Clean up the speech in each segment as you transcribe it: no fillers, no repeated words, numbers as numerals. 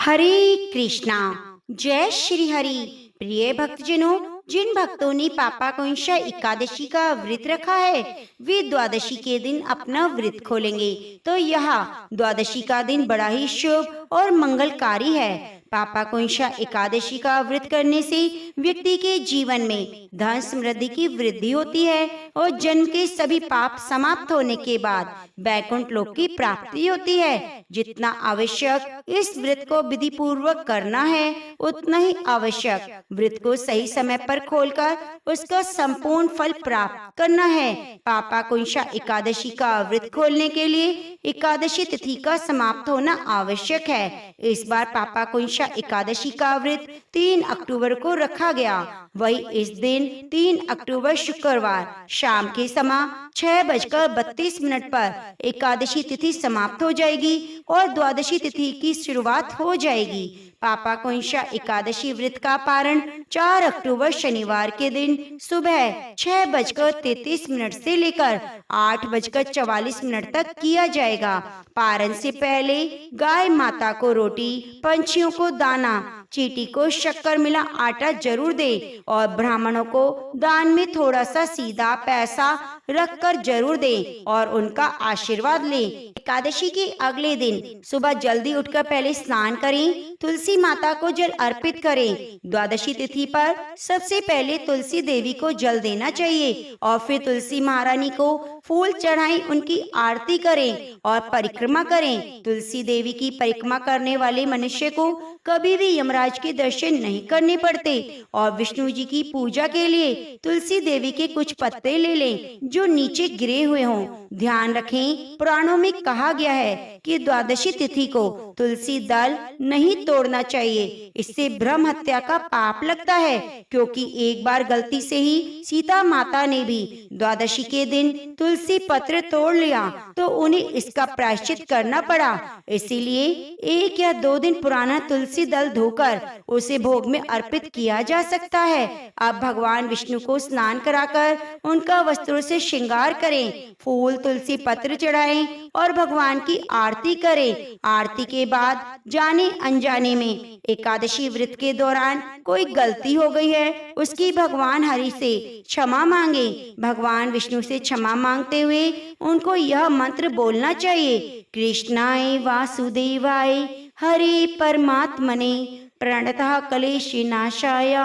हरे कृष्णा। जय श्री हरि। प्रिय भक्तजनों, जिन भक्तों ने पापाकोंशा एकादशी का व्रत रखा है वे द्वादशी के दिन अपना व्रत खोलेंगे। तो यह द्वादशी का दिन बड़ा ही शुभ और मंगलकारी है। पापाकोंशा एकादशी का व्रत करने से व्यक्ति के जीवन में धन समृद्धि की वृद्धि होती है और जन्म के सभी पाप समाप्त होने के बाद वैकुंठ लोक की प्राप्ति होती है। जितना आवश्यक इस व्रत को विधि पूर्वक करना है, उतना ही आवश्यक व्रत को सही समय पर खोलकर उसका संपूर्ण फल प्राप्त करना है। पापाकोंशा एकादशी का व्रत खोलने के लिए एकादशी तिथि का समाप्त होना आवश्यक है। इस बार पापाकोंशा एकादशी का व्रत 3 अक्टूबर को रखा गया। वही इस दिन 3 अक्टूबर शुक्रवार शाम के समय 6:32 पर एकादशी तिथि समाप्त हो जाएगी और द्वादशी तिथि की शुरुआत हो जाएगी। पापाकोंशा एकादशी व्रत का पारण 4 अक्टूबर शनिवार के दिन सुबह 6:33 से लेकर 8:44 तक किया जाएगा। पारण से पहले गाय माता को रोटी, पंछियों को दाना, चींटी को शक्कर मिला आटा जरूर दे और ब्राह्मणों को दान में थोड़ा सा सीधा पैसा रख कर जरूर दे और उनका आशीर्वाद ले। एकादशी के अगले दिन सुबह जल्दी उठकर पहले स्नान करें, तुलसी माता को जल अर्पित करें। द्वादशी तिथि पर सबसे पहले तुलसी देवी को जल देना चाहिए और फिर तुलसी महारानी को फूल चढ़ाएं, उनकी आरती करें और परिक्रमा करें। तुलसी देवी की परिक्रमा करने वाले मनुष्य को कभी भी यमराज के दर्शन नहीं करने पड़ते। और विष्णु जी की पूजा के लिए तुलसी देवी के कुछ पत्ते ले लें जो नीचे गिरे हुए हों। ध्यान रखें, पुराणों में कहा गया है कि द्वादशी तिथि को तुलसी दल नहीं तोड़ना चाहिए, इससे ब्रह्म हत्या का पाप लगता है। क्योंकि एक बार गलती से ही सीता माता ने भी द्वादशी के दिन तुलसी पत्र तोड़ लिया तो उन्हें इसका प्रायश्चित करना पड़ा। इसीलिए 1 या 2 दिन पुराना तुलसी दल धोकर उसे भोग में अर्पित किया जा सकता है। अब भगवान विष्णु को स्नान कराकर उनका वस्त्रों से श्रृंगार करें, फूल तुलसी पत्र चढ़ाएं और भगवान की आरती करें। आरती के बाद जाने अनजाने में एकादशी व्रत के दौरान कोई गलती हो गई है, उसकी भगवान हरि से क्षमा मांगे। भगवान विष्णु से क्षमा मांगते हुए उनको यह मंत्र बोलना चाहिए, कृष्णाय वासुदेवाय हरे परमात्मने प्रणतः क्लेश नाशाय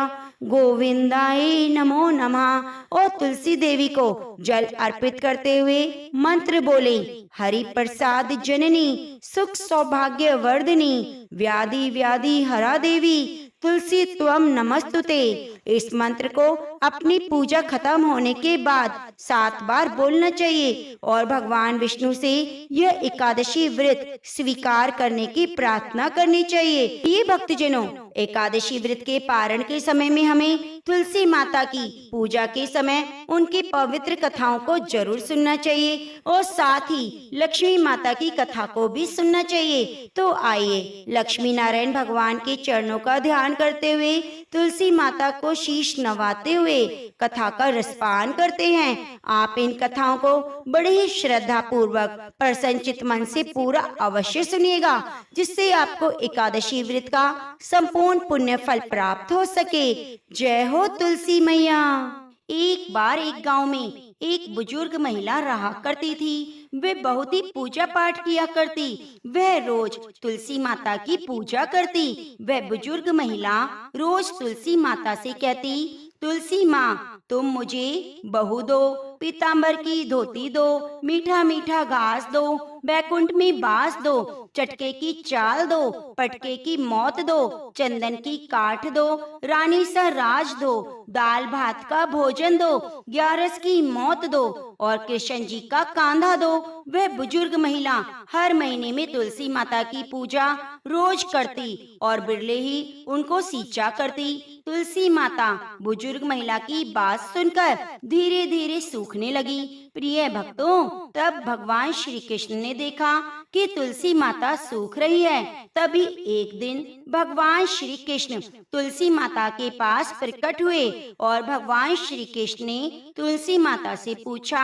गोविंदाय नमो नमः। और तुलसी देवी को जल अर्पित करते हुए मंत्र बोले, हरि प्रसाद जननी सुख सौभाग्य वर्धिनी व्याधि व्याधि हरा देवी तुलसी त्वम नमस्तुते। इस मंत्र को अपनी पूजा खत्म होने के बाद 7 बार बोलना चाहिए और भगवान विष्णु से यह एकादशी व्रत स्वीकार करने की प्रार्थना करनी चाहिए। ये भक्तजनों, एकादशी व्रत के पारण के समय में हमें तुलसी माता की पूजा के समय उनकी पवित्र कथाओं को जरूर सुनना चाहिए और साथ ही लक्ष्मी माता की कथा को भी सुनना चाहिए। तो आइए लक्ष्मी नारायण भगवान के चरणों का ध्यान करते हुए तुलसी माता को शीश नवाते हुए कथा का रसपान करते हैं। आप इन कथाओं को बड़े ही श्रद्धा पूर्वक प्रसन्नचित मन से पूरा अवश्य सुनिएगा, जिससे आपको एकादशी व्रत का संपूर्ण पुण्य फल प्राप्त हो सके। जय हो तुलसी मैया। एक बार एक गांव में एक बुजुर्ग महिला रहा करती थी। वे बहुत ही पूजा पाठ किया करती। वह रोज तुलसी माता की पूजा करती। वह बुजुर्ग महिला रोज तुलसी माता से कहती, तुलसी माँ तुम मुझे बहू दो, पीताम्बर की धोती दो, मीठा मीठा घास दो, बैकुंठ में बास दो, चटके की चाल दो, पटके की मौत दो, चंदन की काठ दो, रानी सा राज दो, दाल भात का भोजन दो, 11 की मौत दो और कृष्ण जी का कांधा दो। वह बुजुर्ग महिला हर महीने में तुलसी माता की पूजा रोज करती और बिरले ही उनको सींचा करती। तुलसी माता बुजुर्ग महिला की बात सुनकर धीरे धीरे सूखने लगी। प्रिय भक्तों, तब भगवान श्री कृष्ण ने देखा कि तुलसी माता सूख रही है। तभी एक दिन भगवान श्री कृष्ण तुलसी माता के पास प्रकट हुए और भगवान श्री कृष्ण ने तुलसी माता से पूछा,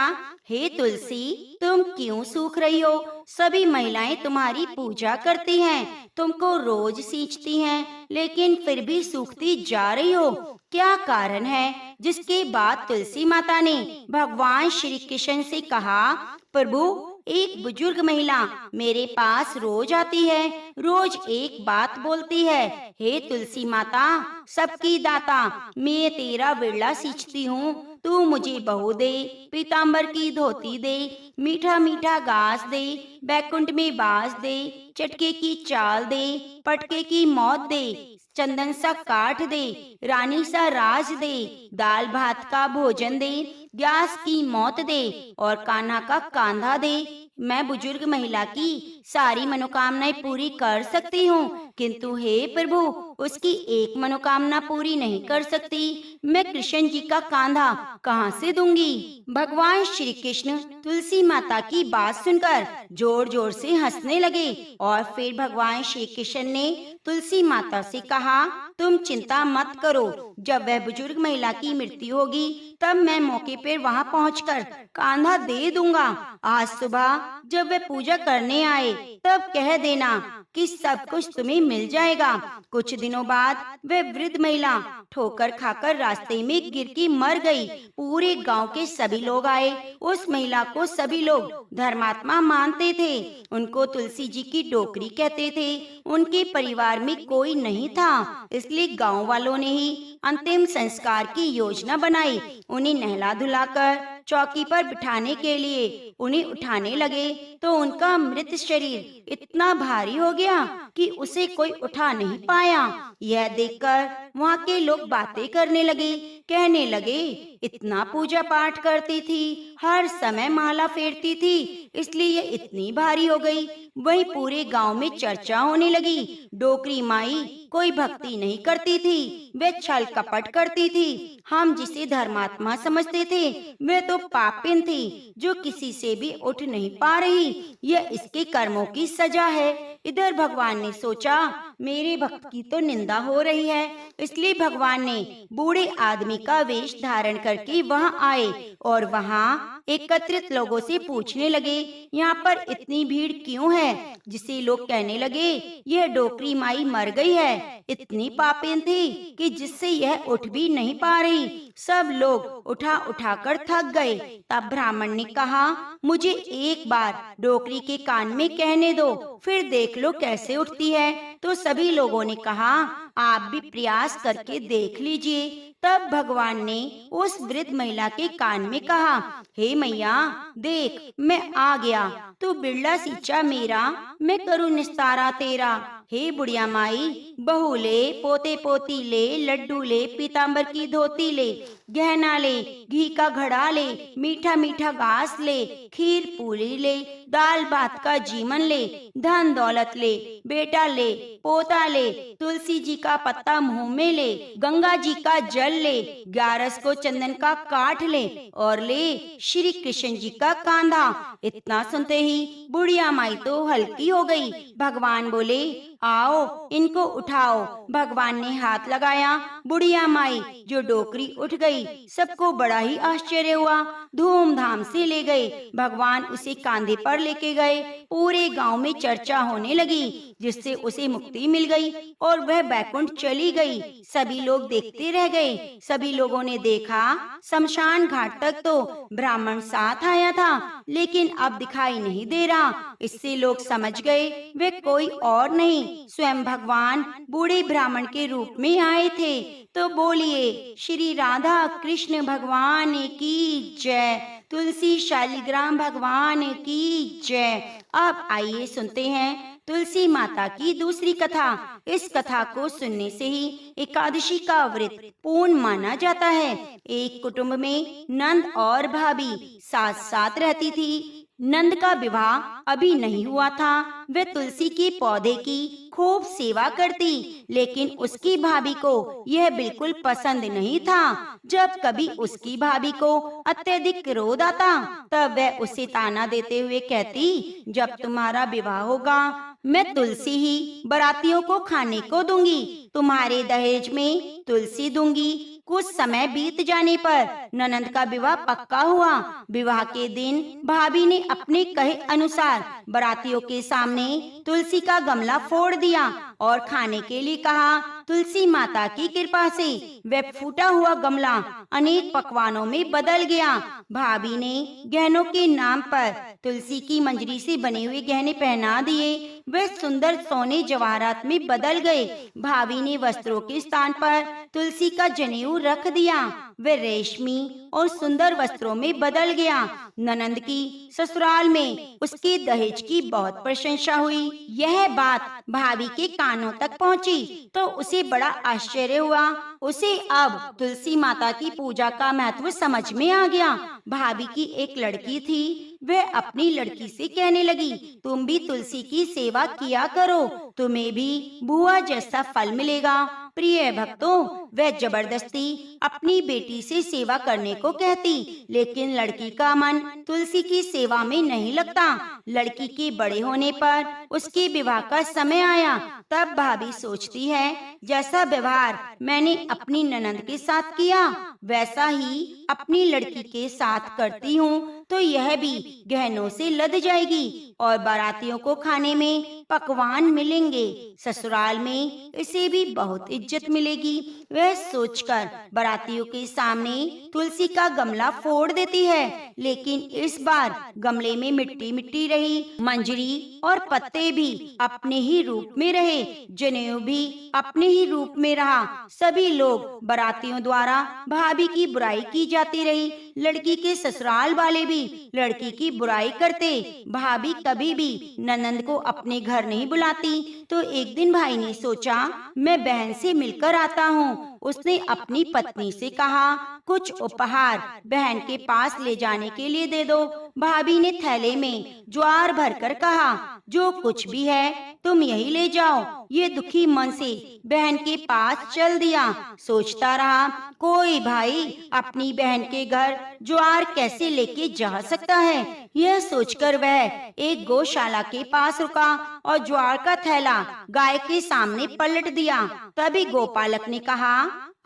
हे तुलसी, तुम क्यों क्यों सूख रही हो? सभी महिलाएं तुम्हारी पूजा करती हैं, तुमको रोज सींचती हैं, लेकिन फिर भी सूखती जा रही हो। क्या कारण है? जिसके बाद तुलसी माता ने भगवान श्री कृष्ण से कहा, प्रभु, एक बुजुर्ग महिला मेरे पास रोज आती है, रोज एक बात बोलती है, हे तुलसी माता, सबकी दाता, मैं तेरा विरला सींचती हूँ, तू मुझे बहू दे, पीताम्बर की धोती दे, मीठा मीठा घास दे, बैकुंठ में बास दे, चटके की चाल दे, पटके की मौत दे, चंदन सा काठ दे, रानी सा राज दे, दाल भात का भोजन दे, ग्यास की मौत दे और कान्हा का कांधा दे। मैं बुजुर्ग महिला की सारी मनोकामनाएं पूरी कर सकती हूँ, किंतु हे प्रभु, उसकी एक मनोकामना पूरी नहीं कर सकती। मैं कृष्ण जी का कांधा कहाँ से दूंगी? भगवान श्री कृष्ण तुलसी माता की बात सुनकर जोर जोर से हंसने लगे और फिर भगवान श्री कृष्ण ने तुलसी माता से कहा, तुम चिंता मत करो, जब वह बुजुर्ग महिला की मृत्यु होगी तब मैं मौके पर वहाँ पहुंचकर कांधा दे दूंगा। आज सुबह जब वे पूजा करने आए तब कह देना कि सब कुछ तुम्हें मिल जाएगा। कुछ दिनों बाद वे वृद्ध महिला ठोकर खाकर रास्ते में गिर के मर गई। पूरे गांव के सभी लोग आए। उस महिला को सभी लोग धर्मात्मा मानते थे। उनको तुलसी जी की डोकरी कहते थे। उनके परिवार में कोई नहीं था, इसलिए गांव वालों ने ही अंतिम संस्कार की योजना बनाई। उन्हें नहला धुलाकर चौकी पर बिठाने के लिए उन्हें उठाने लगे तो उनका मृत शरीर इतना भारी हो गया कि उसे कोई उठा नहीं पाया। यह देखकर वहाँ के लोग बातें करने लगे, कहने लगे, इतना पूजा पाठ करती थी, हर समय माला फेरती थी, इसलिए ये इतनी भारी हो गई। वही पूरे गांव में चर्चा होने लगी, डोकरी माई कोई भक्ति नहीं करती थी, वे छल कपट करती थी। हम जिसे धर्मात्मा समझते थे वे तो पापिन थी, जो किसी से भी उठ नहीं पा रही। यह इसके कर्मों की सजा है। इधर भगवान ने सोचा, मेरे भक्त की तो निंदा हो रही है, इसलिए भगवान ने बूढ़े आदमी का वेश धारण करके वहाँ आए और वहाँ एकत्रित लोगों से पूछने लगे, यहाँ पर इतनी भीड़ क्यों है? जिसे लोग कहने लगे, यह डोकरी माई मर गई है, इतनी पापिन थी कि जिससे यह उठ भी नहीं पा रही। सब लोग उठा उठा कर थक गए। तब ब्राह्मण ने कहा, मुझे एक बार डोकरी के कान में कहने दो, फिर देख लो कैसे उठती है। तो सभी लोगों ने कहा, आप भी प्रयास करके देख लीजिए। तब भगवान ने उस वृद्ध महिला के कान में कहा, हे मैया, देख मैं आ गया, तू बिरला सींचा मेरा, मैं करूँ निस्तारा तेरा। हे बुढ़िया माई, बहू ले, पोते पोती ले, लड्डू ले, पीताम्बर की धोती ले, गहना ले, घी का घड़ा ले, मीठा मीठा घास ले, खीर पूरी ले, दाल भात का जीवन ले, धन दौलत ले, बेटा ले, पोता ले, तुलसी जी का पत्ता मुंह में ले, गंगा जी का जल ले, 11 को चंदन का काठ ले और ले श्री कृष्ण जी का कांधा। इतना सुनते ही बुढ़िया माई तो हल्की हो गई। भगवान बोले, आओ इनको उठाओ। भगवान ने हाथ लगाया, बुढ़िया माई जो डोकरी उठ गई। सबको बड़ा ही आश्चर्य हुआ, धूमधाम से ले गए। भगवान उसे कांधे पर लेके गए। पूरे गांव में चर्चा होने लगी, जिससे उसे मुक्ति मिल गई और वह बैकुंठ चली गई। सभी लोग देखते रह गए। सभी लोगों ने देखा, शमशान घाट तक तो ब्राह्मण साथ आया था, लेकिन अब दिखाई नहीं दे रहा। इससे लोग समझ गए वे कोई और नहीं, स्वयं भगवान बूढ़े ब्राह्मण के रूप में आए थे। तो बोलिए, श्री राधा कृष्ण भगवान की जय, तुलसी शालिग्राम भगवान की जय। अब आइए सुनते हैं तुलसी माता की दूसरी कथा। इस कथा को सुनने से ही एकादशी का व्रत पूर्ण माना जाता है। एक कुटुंब में नंद और भाभी साथ साथ रहती थी। नंद का विवाह अभी नहीं हुआ था। वे तुलसी के पौधे की खूब सेवा करती, लेकिन उसकी भाभी को यह बिल्कुल पसंद नहीं था। जब कभी उसकी भाभी को अत्यधिक क्रोध आता, तब वह उसे ताना देते हुए कहती, जब तुम्हारा विवाह होगा मैं तुलसी ही बारातियों को खाने को दूंगी, तुम्हारे दहेज में तुलसी दूंगी। कुछ समय बीत जाने पर ननंद का विवाह पक्का हुआ। विवाह के दिन भाभी ने अपने कहे अनुसार बारातियों के सामने तुलसी का गमला फोड़ दिया और खाने के लिए कहा। तुलसी माता की कृपा से वह फूटा हुआ गमला अनेक पकवानों में बदल गया। भाभी ने गहनों के नाम पर तुलसी की मंजरी से बने हुए गहने पहना दिए। वे सुंदर सोने जवाहरात में बदल गए। भाभी ने वस्त्रों के स्थान पर तुलसी का जनेऊ रख दिया। वे रेशमी और सुंदर वस्त्रों में बदल गया। ननंद की ससुराल में उसके दहेज की बहुत प्रशंसा हुई। यह बात भाभी के कानों तक पहुंची तो उसे बड़ा आश्चर्य हुआ। उसे अब तुलसी माता की पूजा का महत्व समझ में आ गया। भाभी की एक लड़की थी। वह अपनी लड़की से कहने लगी, तुम भी तुलसी की सेवा किया करो, तुम्हें भी बुआ जैसा फल मिलेगा। प्रिय भक्तों, वह जबरदस्ती अपनी बेटी से सेवा करने को कहती, लेकिन लड़की का मन तुलसी की सेवा में नहीं लगता। लड़की के बड़े होने पर उसके विवाह का समय आया। तब भाभी सोचती है, जैसा व्यवहार मैंने अपनी ननंद के साथ किया वैसा ही अपनी लड़की के साथ करती हूँ तो यह भी गहनों से लद जाएगी और बारातियों को खाने में पकवान मिलेंगे। ससुराल में इसे भी बहुत इज्जत मिलेगी। वह सोचकर बारातियों के सामने तुलसी का गमला फोड़ देती है, लेकिन इस बार गमले में मिट्टी मिट्टी रही। मंजरी और पत्ते भी अपने ही रूप में रहे, जनेऊ भी अपने ही रूप में रहा। सभी लोग बारातियों द्वारा भाभी की बुराई की जाती रही। लड़की के ससुराल वाले भी लड़की की बुराई करते। भाभी कभी भी ननंद को अपने घर नहीं बुलाती। तो एक दिन भाई ने सोचा, मैं बहन से मिलकर आता हूँ। उसने अपनी पत्नी से कहा, कुछ उपहार बहन के पास ले जाने के लिए दे दो। भाभी ने थैले में ज्वार भरकर कहा, जो कुछ भी है तुम यही ले जाओ। ये दुखी मन से बहन के पास चल दिया। सोचता रहा, कोई भाई अपनी बहन के घर ज्वार कैसे लेके जा सकता है। यह सोचकर वह एक गौशाला के पास रुका और ज्वार का थैला गाय के सामने पलट दिया। तभी गोपालक ने कहा,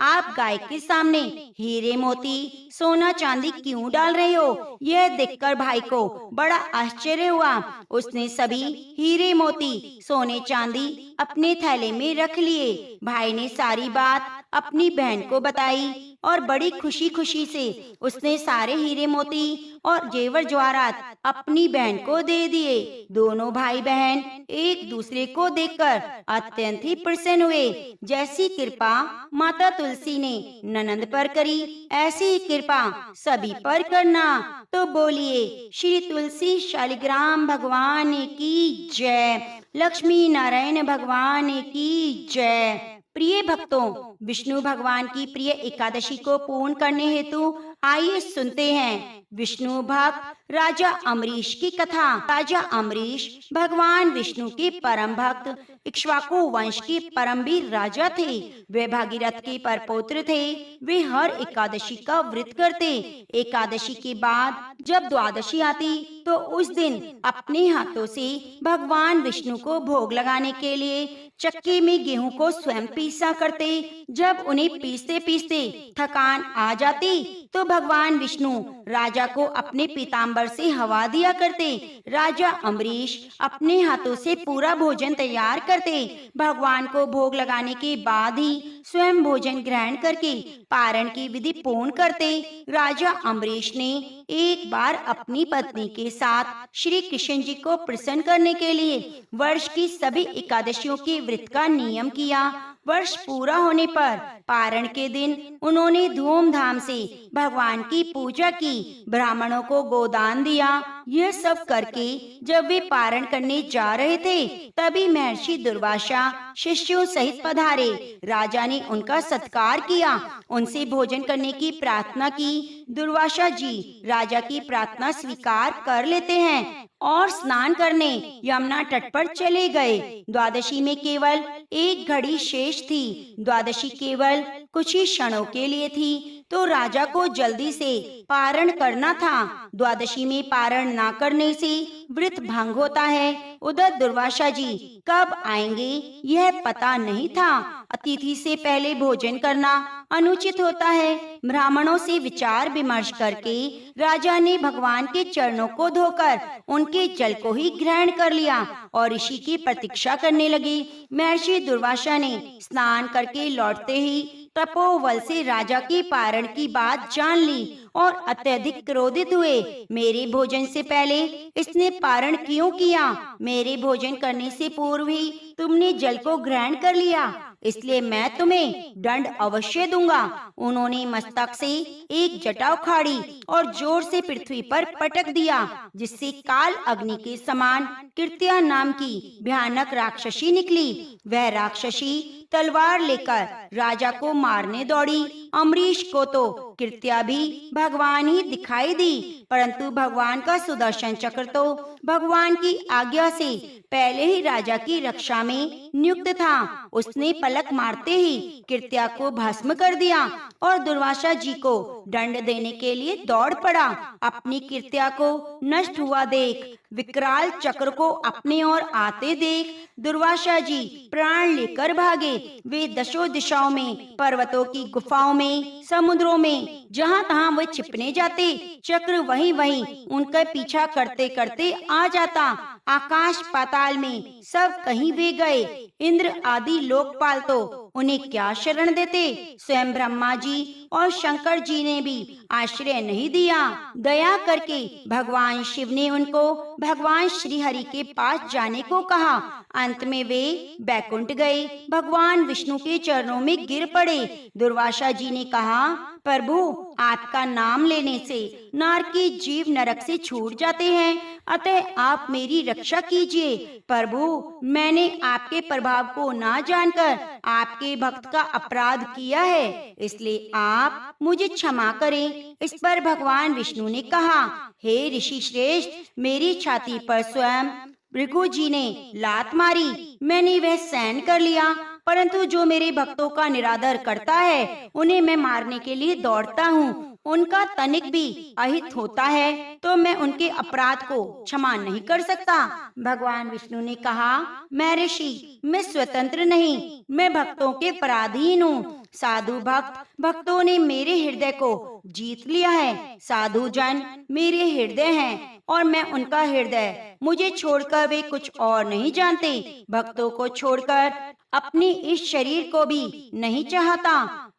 आप गाय के सामने हीरे मोती सोना चांदी क्यों डाल रहे हो? यह देखकर भाई को बड़ा आश्चर्य हुआ। उसने सभी हीरे मोती सोने चांदी अपने थैले में रख लिए। भाई ने सारी बात अपनी बहन को बताई और बड़ी खुशी खुशी से उसने सारे हीरे मोती और जेवर जवाहरात अपनी बहन को दे दिए। दोनों भाई बहन एक दूसरे को देखकर अत्यंत ही प्रसन्न हुए। जैसी कृपा माता तुलसी ने ननंद पर करी, ऐसी ही कृपा सभी पर करना। तो बोलिए श्री तुलसी शालिग्राम भगवान की जय, लक्ष्मी नारायण भगवान की जय। प्रिय भक्तों, विष्णु भगवान की प्रिय एकादशी को पूर्ण करने हेतु आइए सुनते हैं विष्णु भक्त राजा अम्बरीश की कथा। राजा अम्बरीश भगवान विष्णु के परम भक्त इक्ष्वाकु वंश के परमवीर राजा थे। वे भागीरथ के परपौत्र थे। वे हर एकादशी का व्रत करते। एकादशी के बाद जब द्वादशी आती तो उस दिन अपने हाथों से भगवान विष्णु को भोग लगाने के लिए चक्की में गेहूं को स्वयं पीसा करते। जब उन्हें पीसते पीसते थकान आ जाती तो भगवान विष्णु राजा को अपने पीताम्बर से हवा दिया करते। राजा अम्बरीश अपने हाथों से पूरा भोजन तैयार करते। भगवान को भोग लगाने के बाद ही स्वयं भोजन ग्रहण करके पारण की विधि पूर्ण करते। राजा अम्बरीश ने एक बार अपनी पत्नी के साथ श्री कृष्ण जी को प्रसन्न करने के लिए वर्ष की सभी एकादशियों के व्रत का नियम किया। वर्ष पूरा होने पर पारण के दिन उन्होंने धूमधाम से भगवान की पूजा की, ब्राह्मणों को गोदान दिया। यह सब करके जब वे पारण करने जा रहे थे तभी महर्षि दुर्वासा शिष्यों सहित पधारे। राजा ने उनका सत्कार किया, उनसे भोजन करने की प्रार्थना की। दुर्वासा जी राजा की प्रार्थना स्वीकार कर लेते हैं और स्नान करने यमुना तट पर चले गए। द्वादशी में केवल एक घड़ी शेष थी। द्वादशी केवल कुछ ही क्षणों के लिए थी तो राजा को जल्दी से पारण करना था। द्वादशी में पारण न करने से व्रत भंग होता है। उधर दुर्वासा जी कब आएंगे यह पता नहीं था। अतिथि से पहले भोजन करना अनुचित होता है। ब्राह्मणों से विचार विमर्श करके राजा ने भगवान के चरणों को धोकर उनके जल को ही ग्रहण कर लिया और ऋषि की प्रतीक्षा करने लगे। महर्षि दुर्वासा ने स्नान करके लौटते ही तपोबल से राजा की पारण की बात जान ली और अत्यधिक क्रोधित हुए। मेरे भोजन से पहले इसने पारण क्यों किया? मेरे भोजन करने से पूर्व ही तुमने जल को ग्रहण कर लिया, इसलिए मैं तुम्हें दंड अवश्य दूंगा। उन्होंने मस्तक से एक जटा उखाड़ी और जोर से पृथ्वी पर पटक दिया, जिससे काल अग्नि के समान कृत्या नाम की भयानक राक्षसी निकली। वह राक्षसी तलवार लेकर राजा को मारने दौड़ी। अम्बरीश को तो कृत्या भी भगवान ही दिखाई दी, परंतु भगवान का सुदर्शन चक्र तो भगवान की आज्ञा से पहले ही राजा की रक्षा में नियुक्त था। उसने पलक मारते ही कृत्या को भस्म कर दिया और दुर्वासा जी को दंड देने के लिए दौड़ पड़ा। अपनी कृत्या को नष्ट हुआ देख, विकराल चक्र को अपने ओर आते देख दुर्वासा जी प्राण लेकर भागे। वे दशों दिशाओं में, पर्वतों की गुफाओं में, समुद्रों में, जहाँ तहाँ वे छिपने जाते, चक्र वहीं वहीं उनका पीछा करते करते आ जाता। आकाश पाताल में सब कहीं वे गए। इंद्र आदि लोकपाल तो उन्हें क्या शरण देते। स्वयं ब्रह्मा जी और शंकर जी ने भी आश्रय नहीं दिया। दया करके भगवान शिव ने उनको भगवान श्री हरि के पास जाने को कहा। अंत में वे बैकुंठ गए, भगवान विष्णु के चरणों में गिर पड़े। दुर्वासा जी ने कहा, प्रभु, आपका नाम लेने से नर की जीव नरक से छूट जाते हैं, अतः आप मेरी रक्षा कीजिए। प्रभु, मैंने आपके प्रभाव को ना जानकर आपके भक्त का अपराध किया है, इसलिए आप मुझे क्षमा करें। इस पर भगवान विष्णु ने कहा, हे ऋषि श्रेष्ठ, मेरी छाती पर स्वयं भृगु जी ने लात मारी, मैंने वह सहन कर लिया, परंतु जो मेरे भक्तों का निरादर करता है उन्हें मैं मारने के लिए दौड़ता हूँ। उनका तनिक भी अहित होता है तो मैं उनके अपराध को क्षमा नहीं कर सकता। भगवान विष्णु ने कहा, मैं ऋषि, मैं स्वतंत्र नहीं, मैं भक्तों के पराधीन हूँ। साधु भक्तों ने मेरे हृदय को जीत लिया है। साधु जन मेरे हृदय हैं और मैं उनका हृदय। मुझे छोड़कर वे कुछ और नहीं जानते। भक्तों को छोड़कर अपने इस शरीर को भी नहीं चाहता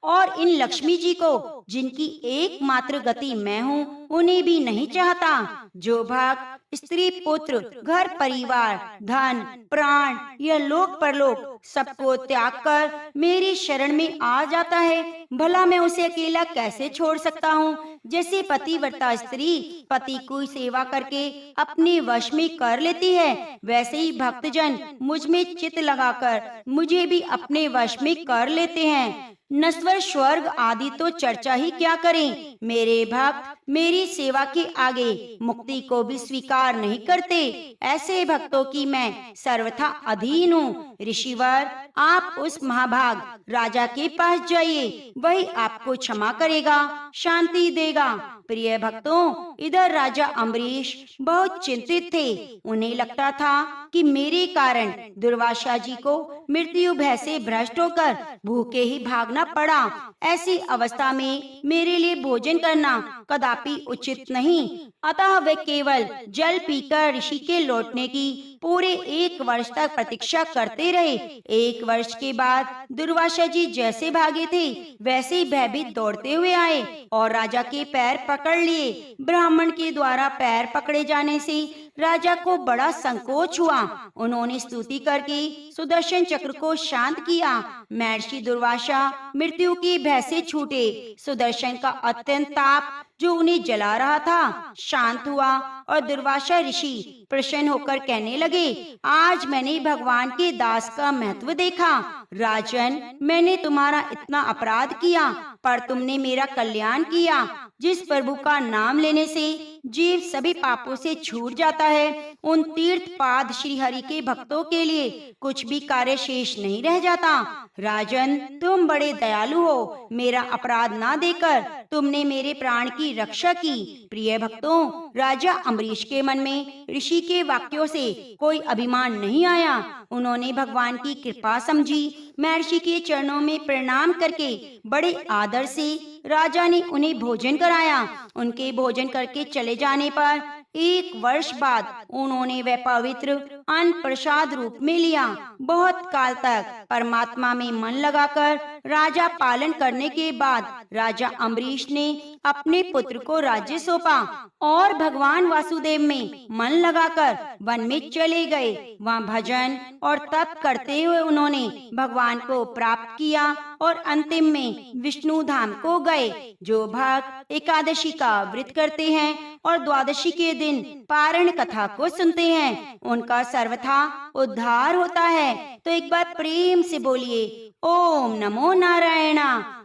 और इन लक्ष्मी जी को, जिनकी एकमात्र गति मैं हूँ, उन्हें भी नहीं चाहता। जो भक्त स्त्री, पुत्र, घर परिवार, धन, प्राण, यह लोक परलोक सबको त्याग कर मेरी शरण में आ जाता है, भला मैं उसे अकेला कैसे छोड़ सकता हूँ। जैसे पतिव्रता स्त्री पति की सेवा करके अपने वश में कर लेती है, वैसे ही भक्तजन मुझ में चित्त लगाकर मुझे भी अपने वश में कर लेते हैं। नश्वर स्वर्ग आदि तो चर्चा ही क्या करें। मेरे भक्त मेरी सेवा के आगे मुक्ति को भी स्वीकार नहीं करते। ऐसे भक्तों की मैं सर्वथा अधीन हूँ। ऋषिवर, आप उस महाभाग राजा के पास जाइए, वही आपको क्षमा करेगा, शांति देगा। प्रिय भक्तों, इधर राजा अम्बरीश बहुत चिंतित थे। उन्हें लगता था कि मेरे कारण दुर्वासा जी को मृत्यु भय से भ्रष्ट होकर भूखे ही भागना पड़ा। ऐसी अवस्था में मेरे लिए भोजन करना कदापि उचित नहीं। अतः वे केवल जल पीकर ऋषि के लौटने की पूरे 1 वर्ष तक प्रतीक्षा करते रहे। 1 वर्ष के बाद दुर्वासा जी जैसे भागे थे वैसे ही भयभीत दौड़ते हुए आए और राजा के पैर पकड़ लिए। ब्राह्मण के द्वारा पैर पकड़े जाने से राजा को बड़ा संकोच हुआ। उन्होंने स्तुति करके सुदर्शन चक्र को शांत किया। महर्षि दुर्वासा मृत्यु के भय से छूटे। सुदर्शन का अत्यंत ताप जो उन्हें जला रहा था शांत हुआ और दुर्वासा ऋषि प्रसन्न होकर कहने लगे, आज मैंने भगवान के दास का महत्व देखा। राजन, मैंने तुम्हारा इतना अपराध किया पर तुमने मेरा कल्याण किया। जिस प्रभु का नाम लेने से जीव सभी पापों से छूट जाता है, उन तीर्थ पाद श्री हरि के भक्तों के लिए कुछ भी कार्य शेष नहीं रह जाता। राजन, तुम बड़े दयालु हो। मेरा अपराध ना देकर तुमने मेरे प्राण की रक्षा की। प्रिय भक्तों, राजा अम्बरीश के मन में ऋषि के वाक्यों से कोई अभिमान नहीं आया। उन्होंने भगवान की कृपा समझी। महर्षि के चरणों में प्रणाम करके बड़े आदर से राजा ने उन्हें भोजन कराया। उनके भोजन करके चले जाने पर 1 वर्ष बाद उन्होंने वह पवित्र अन्न प्रसाद रूप में लिया। बहुत काल तक परमात्मा में मन लगाकर राजा पालन करने के बाद राजा अम्बरीश ने अपने पुत्र को राज्य सौंपा और भगवान वासुदेव में मन लगाकर वन में चले गए। वहाँ भजन और तप करते हुए उन्होंने भगवान को प्राप्त किया और अंतिम में विष्णु धाम को गए। जो भक्त एकादशी का व्रत करते हैं और द्वादशी के दिन पारण कथा को सुनते हैं, उनका सर्वथा उद्धार होता है। तो एक बार प्रेम से बोलिए, ओम नमो नारायणा।